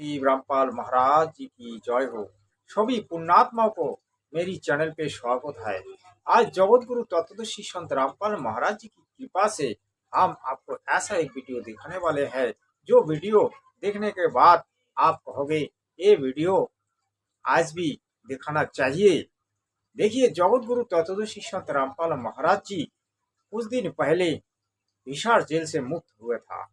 श्री रामपाल महाराज जी की जय हो। सभी पुण्यात्माओं को मेरी चैनल पे स्वागत है। आज जगत गुरु तत्वदर्शी संत रामपाल महाराज जी की कृपा से हम आपको ऐसा एक वीडियो दिखाने वाले हैं, जो वीडियो देखने के बाद आप कहोगे ये वीडियो आज भी दिखाना चाहिए। देखिए, जगत गुरु तत्वदर्शी संत रामपाल महाराज जी कुछ दिन पहले हिसार जेल से मुक्त हुए था,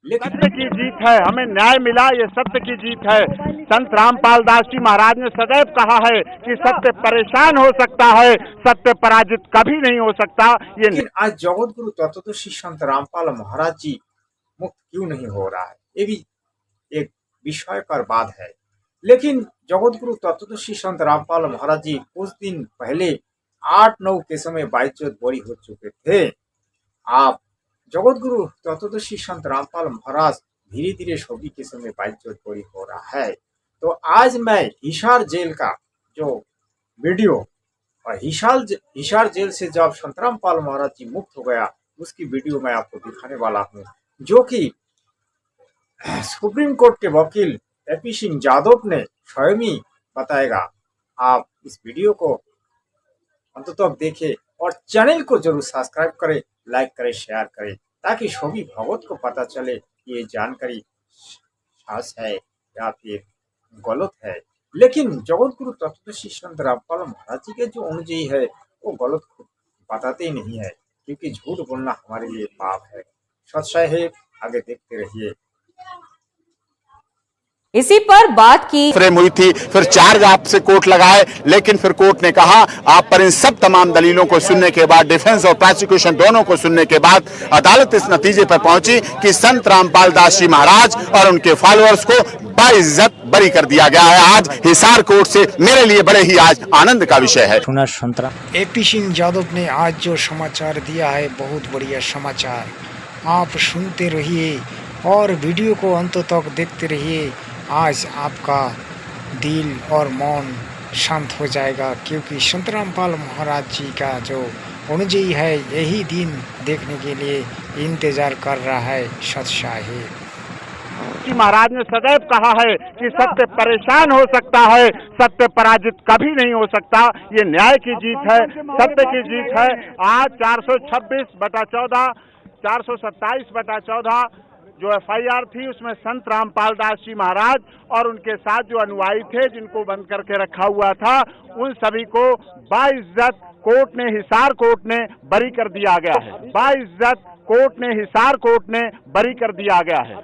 लेकिन सत्य की जीत है, हमें न्याय मिला, ये सत्य की जीत है। संत रामपाल दास जी महाराज ने सदैव कहा है कि सत्य परेशान हो सकता है, सत्य पराजित कभी नहीं हो सकता। ये लेकिन आज जगत गुरु तत्वदर्शी संत रामपाल महाराज जी मुक्त क्यों नहीं हो रहा है, ये भी एक विस्मयकर बात है। लेकिन जगत गुरु तत्वदर्शी संत रामपाल महाराज जी कुछ दिन पहले 8-9 केसों में बाइज्जत बरी हो चुके थे। आप जगत गुरु तत्वदर्शी संत रामपाल महाराज धीरे धीरे सभी केसों में बाइज्जत बरी हो रहा है। तो आज मैं हिसार जेल का जो वीडियो और हिसार जेल से जब संत रामपाल महाराज जी मुक्त हो गया, उसकी वीडियो मैं आपको दिखाने वाला हूँ, जो कि सुप्रीम कोर्ट के वकील एपी सिंह यादव ने स्वयं ही बताएगा। आप इस वीडियो को अंत तक देखें और चैनल को जरूर सब्सक्राइब करें, लाइक करें, शेयर करें, ताकि सभी भगत को पता चले कि ये जानकारी सच है या फिर गलत है। लेकिन जगत गुरु तत्वदर्शी संत रामपाल महाराज जी के जो अनुयायी है वो गलत बताते ही नहीं है, क्योंकि झूठ बोलना हमारे लिए पाप है। सच्चाई है, आगे देखते रहिए। इसी पर बात की फ्रेम हुई थी, फिर चार्ज आपसे कोर्ट लगाए, लेकिन फिर कोर्ट ने कहा आप पर इन सब तमाम दलीलों को सुनने के बाद, डिफेंस और प्रोसिक्यूशन दोनों को सुनने के बाद अदालत इस नतीजे पर पहुंची कि संत रामपाल दास जी महाराज और उनके फॉलोअर्स को बाइज्जत बरी कर दिया गया है। आज हिसार कोर्ट से मेरे लिए बड़े ही आज आनंद का विषय है। एपी सिंह यादव ने आज जो समाचार दिया है बहुत बढ़िया समाचार, आप सुनते रहिए और वीडियो को अंत तक देखते रहिए। आज आपका दिल और मन शांत हो जाएगा, क्योंकि संत रामपाल महाराज जी का जो अनुयायी है यही दिन देखने के लिए इंतजार कर रहा है। सच्चाई है जी महाराज ने सदैव कहा है कि सत्य परेशान हो सकता है, सत्य पराजित कभी नहीं हो सकता। ये न्याय की जीत है, सत्य की जीत है। आज 426/14, 427/14 जो FIR थी, उसमें संत रामपाल दास जी महाराज और उनके साथ जो अनुयायी थे जिनको बंद करके रखा हुआ था, उन सभी को बाइज्जत कोर्ट ने, हिसार कोर्ट ने बरी कर दिया गया है। बाइज्जत कोर्ट ने, हिसार कोर्ट ने बरी कर दिया गया है।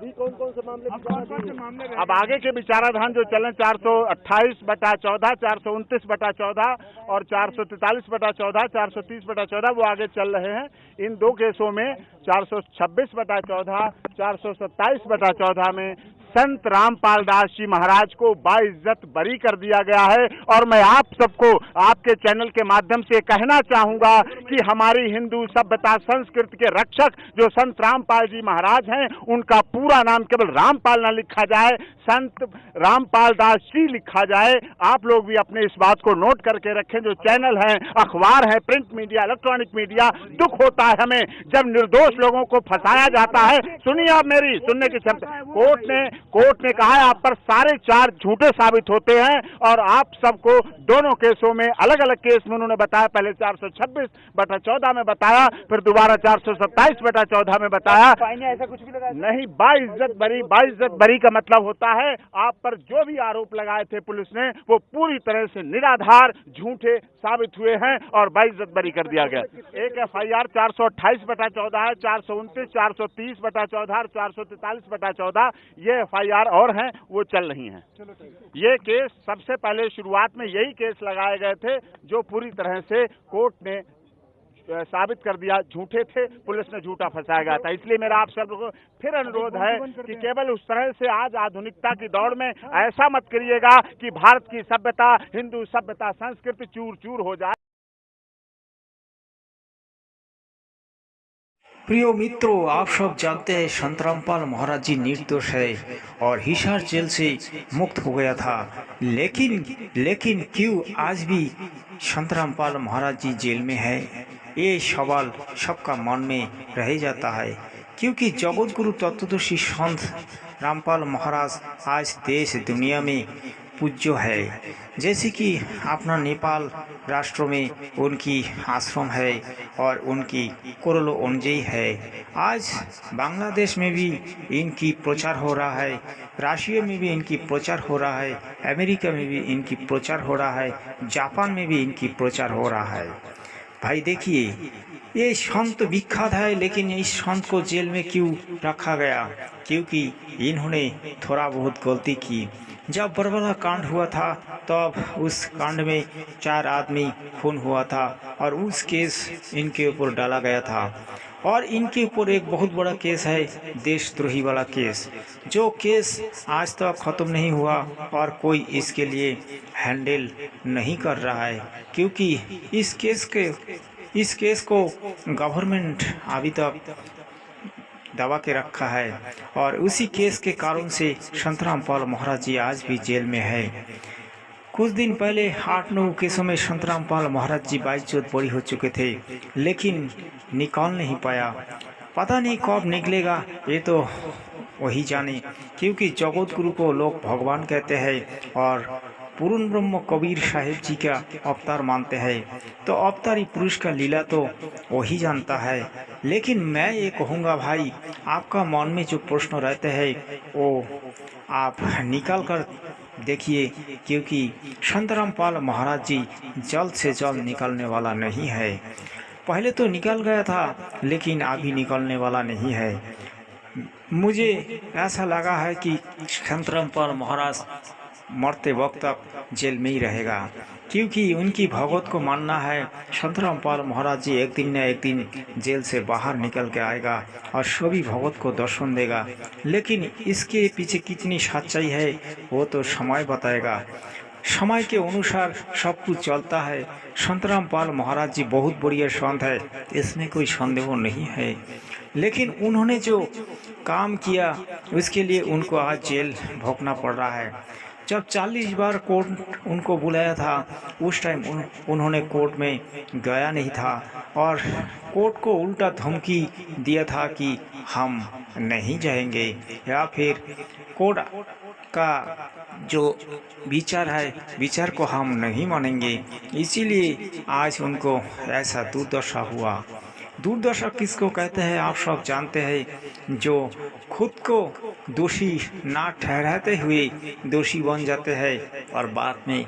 अब आगे के विचाराधीन जो चले 428/14, 429/14 और 443/14, 430/14 वो आगे चल रहे हैं। इन दो केसों में 426/14, 427/14 में संत रामपाल दास जी महाराज को बाइज्जत बरी कर दिया गया है। और मैं आप सबको आपके चैनल के माध्यम से कहना चाहूंगा कि हमारी हिंदू सभ्यता संस्कृति के रक्षक जो संत रामपाल जी महाराज हैं, उनका पूरा नाम केवल रामपाल न लिखा जाए, संत रामपाल दास जी लिखा जाए। आप लोग भी अपने इस बात को नोट करके रखें। जो चैनल हैं, अखबार है, प्रिंट मीडिया, इलेक्ट्रॉनिक मीडिया, दुख होता है हमें जब निर्दोष लोगों को फंसाया जाता है। सुनिए, आप मेरी सुनने की क्षमता। कोर्ट ने कहा है आप पर सारे चार्ज झूठे साबित होते हैं और आप सबको दोनों केसों में, अलग अलग केस में उन्होंने बताया, पहले 426/14 में बताया, फिर दोबारा 427/14 में बताया। ऐसा कुछ भी नहीं, बाइज्जत बरी का मतलब होता है आप पर जो भी आरोप लगाए थे पुलिस ने, वो पूरी तरह से निराधार झूठे साबित हुए हैं और बाइज्जत बरी कर दिया गया। एक FIR 428/14 है, 429, 430/14 और 443/14 ये FIR और हैं, वो चल रही हैं। ये केस सबसे पहले शुरुआत में यही केस लगाए गए थे जो पूरी तरह से कोर्ट ने साबित कर दिया झूठे थे, पुलिस ने झूठा फंसाया गया था। इसलिए मेरा आप सब लोगों को फिर अनुरोध है कि केवल उस तरह से आज आधुनिकता की दौड़ में ऐसा मत करिएगा कि भारत की सभ्यता, हिंदू सभ्यता, संस्कृति चूर चूर हो जाए। प्रिय मित्रों, आप सब जानते हैं संत रामपाल महाराज जी निर्दोष है और हिसार जेल से मुक्त हो गया था। लेकिन क्यों आज भी संत रामपाल महाराज जी जेल में है, ये सवाल सबका मन में रह जाता है। क्योंकि जगत गुरु तत्वदर्शी संत रामपाल महाराज आज देश दुनिया में पूज्य है। जैसे कि अपना नेपाल राष्ट्र में उनकी आश्रम है और उनकी करोड़ों अनुयायी है। आज बांग्लादेश में भी इनकी प्रचार हो रहा है, रशिया में भी इनकी प्रचार हो रहा है, अमेरिका में भी इनकी प्रचार हो रहा है, जापान में भी इनकी प्रचार हो रहा है। भाई देखिए, ये संत विख्यात है, लेकिन इस संत को जेल में क्यों रखा गया? क्योंकि इन्होंने थोड़ा बहुत गलती की। जब बरबरा कांड हुआ था तब उस कांड में 4 आदमी खून हुआ था और उस केस इनके ऊपर डाला गया था। और इनके ऊपर एक बहुत बड़ा केस है, देशद्रोही वाला केस, जो केस आज तक ख़त्म नहीं हुआ और कोई इसके लिए हैंडल नहीं कर रहा है। क्योंकि इस केस को गवर्नमेंट अभी तक दबा के रखा है और उसी केस के कारण से संत रामपाल महाराज जी आज भी जेल में है। कुछ दिन पहले 8-9 केसों में संत रामपाल महाराज जी बाइज्जत बरी हो चुके थे, लेकिन निकाल नहीं पाया। पता नहीं कब निकलेगा, ये तो वही जाने। क्योंकि जगत गुरु को लोग भगवान कहते हैं और पूर्ण ब्रह्म कबीर साहिब जी का अवतार मानते हैं, तो अवतारी पुरुष का लीला तो वही जानता है। लेकिन मैं ये कहूँगा भाई, आपका मन में जो प्रश्न रहते हैं वो आप निकाल कर देखिए, क्योंकि संत रामपाल महाराज जी जल्द से जल्द निकलने वाला नहीं है। पहले तो निकल गया था, लेकिन अभी निकलने वाला नहीं है। मुझे ऐसा लगा है कि संत रामपाल महाराज मरते वक्त तक जेल में ही रहेगा, क्योंकि उनकी भगवत को मानना है। संत रामपाल महाराज जी एक दिन न एक दिन जेल से बाहर निकल के आएगा और सभी भगवत को दर्शन देगा। लेकिन इसके पीछे कितनी सच्चाई है वो तो समय बताएगा। समय के अनुसार सब कुछ चलता है। संत रामपाल महाराज जी बहुत बढ़िया संत है, इसमें कोई संदेह नहीं है। लेकिन उन्होंने जो काम किया उसके लिए उनको आज जेल भोगना पड़ रहा है। जब 40 बार कोर्ट उनको बुलाया था, उस टाइम उन्होंने कोर्ट में गया नहीं था और कोर्ट को उल्टा धमकी दिया था कि हम नहीं जाएंगे, या फिर कोर्ट का जो विचार है विचार को हम नहीं मानेंगे। इसीलिए आज उनको ऐसा दुर्दशा हुआ। दुर्दशा किसको कहते हैं आप सब जानते हैं, जो खुद को दोषी ना ठहराते हुए दोषी बन जाते हैं और बाद में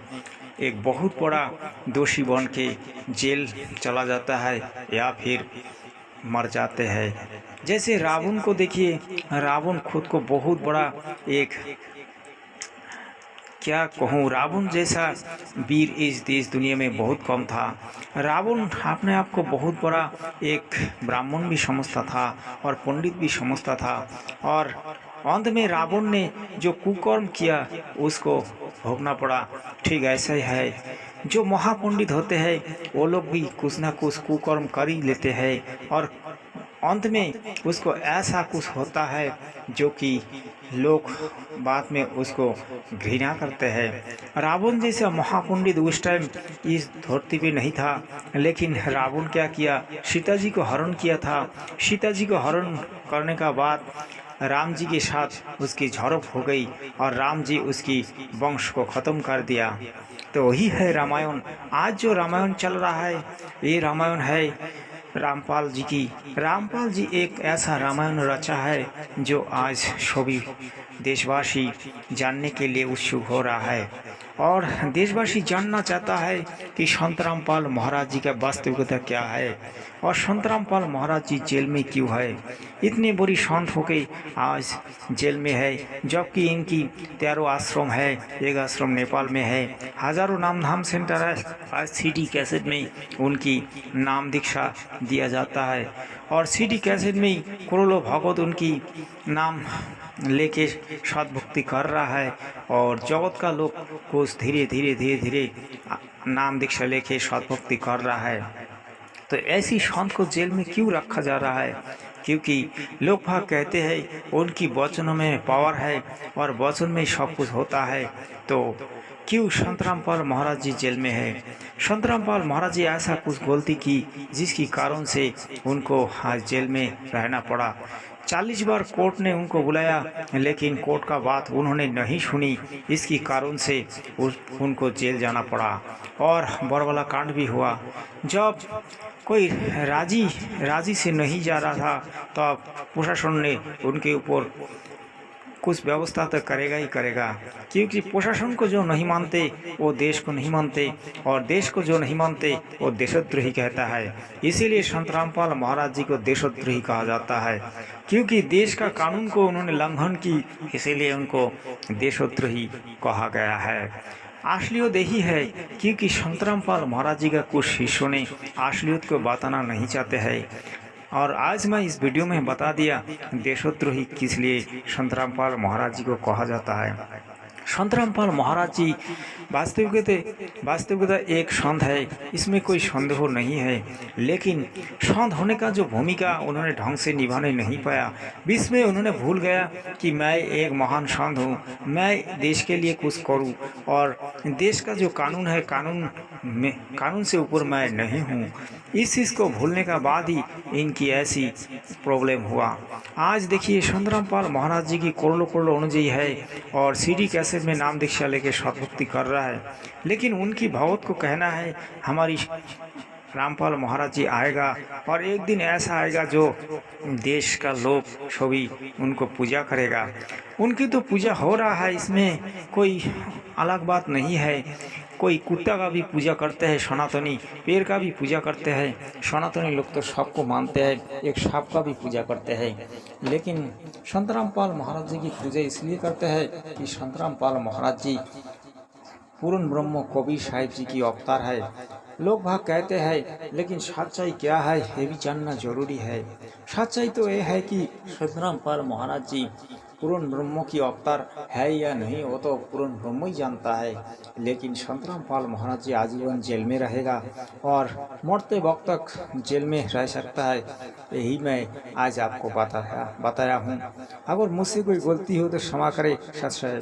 एक बहुत बड़ा दोषी बन के जेल चला जाता है या फिर मर जाते हैं। जैसे रावण को देखिए, रावण खुद को बहुत बड़ा एक क्या कहूँ, रावण जैसा वीर इस देश दुनिया में बहुत कम था। रावण अपने आप को बहुत बड़ा एक ब्राह्मण भी समझता था और पंडित भी समझता था, और अंत में रावण ने जो कुकर्म किया उसको भोगना पड़ा। ठीक ऐसा ही है, जो महापंडित होते हैं वो लोग भी कुछ ना कुछ कुकर्म कर ही लेते हैं और अंत में उसको ऐसा कुछ होता है जो कि लोग बाद में उसको घृणा करते हैं। रावण जैसा महापंडित उस टाइम इस धरती पे नहीं था, लेकिन रावण क्या किया, सीता जी को हरण किया था। सीता जी को हरण करने का बाद राम जी के साथ उसकी झड़प हो गई और राम जी उसकी वंश को ख़त्म कर दिया। तो वही है रामायण। आज जो रामायण चल रहा है ये रामायण है रामपाल जी की। रामपाल जी एक ऐसा रामायण रचा है जो आज सभी देशवासी जानने के लिए उत्सुक हो रहा है और देशवासी जानना चाहता है कि संत रामपाल महाराज जी का वास्तविकता क्या है और संत रामपाल महाराज जी जेल में क्यों है। इतनी बड़ी संत होके आज जेल में है, जबकि इनकी 13 आश्रम है। एक आश्रम नेपाल में है, हजारों नाम धाम सेंटर है। आज CD कैसेट में उनकी नाम दीक्षा दिया जाता है और CD कैसेट में करोड़ों भगवत उनकी नाम लेके सद्भक्ति कर रहा है और जगत का लोग कुछ धीरे धीरे नाम दीक्षा लेके सद्भक्ति कर रहा है। तो ऐसी संत को जेल में क्यों रखा जा रहा है? क्योंकि लोग भाग कहते हैं उनकी वचनों में पावर है और वचन में सब कुछ होता है। तो क्यों संत रामपाल महाराज जी जेल में है? संत रामपाल महाराज जी ऐसा कुछ गलती की जिसकी कारण से उनको आज जेल में रहना पड़ा। 40 बार कोर्ट ने उनको बुलाया, लेकिन कोर्ट का बात उन्होंने नहीं सुनी। इसकी कारण से उनको जेल जाना पड़ा और बरबला कांड भी हुआ। जब कोई राजी से नहीं जा रहा था, तब प्रशासन ने उनके ऊपर कुछ व्यवस्था तो करेगा ही करेगा, क्योंकि प्रशासन को जो नहीं मानते वो देश को नहीं मानते, और देश को जो नहीं मानते वो देशद्रोही कहता है। इसीलिए संत रामपाल महाराज जी को देशद्रोही कहा जाता है, क्योंकि देश का कानून को उन्होंने उल्लंघन की, इसीलिए उनको देशद्रोही कहा गया है। असलियत यही है, क्योंकि संत रामपाल महाराज जी का कुछ शिष्यों ने असलियत को बताना नहीं चाहते हैं, और आज मैं इस वीडियो में बता दिया देशद्रोही किस लिए संत रामपाल महाराज जी को कहा जाता है। संत रामपाल महाराज जी वास्तविकता एक संत है, इसमें कोई संदेह नहीं है, लेकिन संत होने का जो भूमिका उन्होंने ढंग से निभाने नहीं पाया। बीच में उन्होंने भूल गया कि मैं एक महान संत हूँ, मैं देश के लिए कुछ करूँ, और देश का जो कानून है कानून से ऊपर मैं नहीं हूँ। इस चीज़ को भूलने का बाद ही इनकी ऐसी प्रॉब्लम हुआ। आज देखिए संत रामपाल महाराज जी की करोड़ों अनुयायी है, और सीडी कैसेट में नाम दीक्षा लेके सतभक्ति कर रहा है, लेकिन उनकी भगवत को कहना है हमारी रामपाल महाराज जी आएगा, और एक दिन ऐसा आएगा जो देश का लोग सभी उनको पूजा करेगा। उनकी तो पूजा हो रहा है, इसमें कोई अलग बात नहीं है। कोई कुत्ता का भी पूजा करते हैं सनातनी, पेड़ का भी पूजा करते हैं सनातनी लोग, तो सबको मानते हैं, एक सांप का भी पूजा करते हैं। लेकिन संत रामपाल महाराज जी की पूजा इसलिए करते हैं कि संत रामपाल महाराज जी पूर्ण ब्रह्म कबीर साहिब जी की अवतार है। लोग भाग कहते हैं, लेकिन सच्चाई क्या है ये भी जानना जरूरी है। सच्चाई तो ये है कि संत रामपाल महाराज जी पूर्ण ब्रह्म की अवतार है या नहीं, वो तो पूर्ण ब्रह्म ही जानता है। लेकिन संत रामपाल महाराज जी आजीवन जेल में रहेगा और मरते वक्त तक जेल में रह सकता है, यही मैं आज आपको बताया हूँ। अगर मुझसे कोई गलती हो तो क्षमा करे सत साहेब।